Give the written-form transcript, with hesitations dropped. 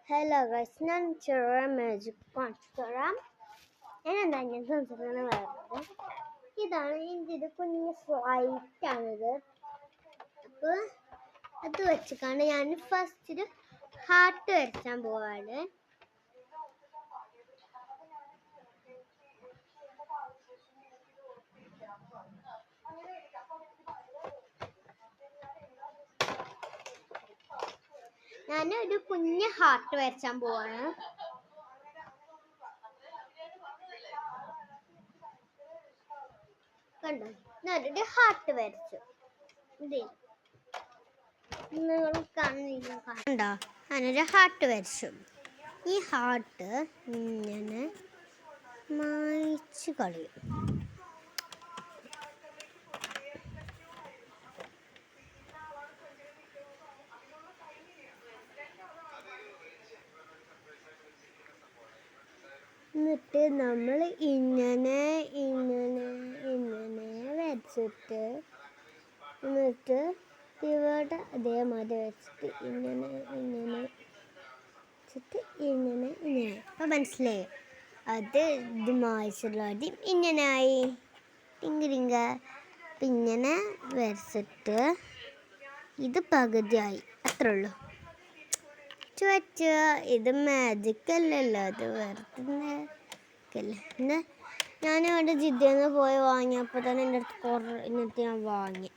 Hello guys, ഞാൻ ചെറിയ magic കാണിച്ചു തരാം. ഞാനെന്താ ഞാൻ സംസാരിക്കുന്നത് പറയുന്നത് ഇതാണ്. ഇത് കുഞ്ഞ് ഫ്ലൈറ്റാണിത്. അപ്പോൾ അത് വെച്ചിട്ടാണ് ഞാൻ ഫസ്റ്റ് ഹാർട്ട് വരച്ചാൻ പോവാണ്. ഞാനൊരു കുഞ്ഞ് ഹാർട്ട് വരച്ചാൻ പോവാണ്. കണ്ടോ, ഞാനൊരു ഹാർട്ട് വരച്ചു. നിങ്ങൾ കണ്ടോ, ഞാനൊരു ഹാർട്ട് വരച്ചു. ഈ ഹാർട്ട് ഇങ്ങനെ മായ്ച്ചു കളയും. എന്നിട്ട് നമ്മൾ ഇങ്ങനെ ഇങ്ങനെ ഇങ്ങനെ വരച്ചിട്ട് എന്നിട്ട് ഇവിടെ അതേമാതിരി വെച്ചിട്ട് ഇങ്ങനെ ഇങ്ങനെ വെച്ചിട്ട് ഇങ്ങനെ ഇങ്ങനെ. അപ്പം മനസ്സിലായി, അത് ഇത് മായ്ച്ചുള്ളത് ഇങ്ങനെയായി. ടിങ്ക ഇങ്ങനെ വരച്ചിട്ട് ഇത് പകുതിയായി, അത്രേ ഉള്ളൂ. ഇത് മാജിക് അല്ലല്ലോ, അത് വെറുതെ. ഞാനവിടെ ജിദ്ദന്ന് പോയി വാങ്ങിയപ്പോൾ തന്നെ എൻ്റെ അടുത്ത് കുറേ ഞാൻ വാങ്ങി.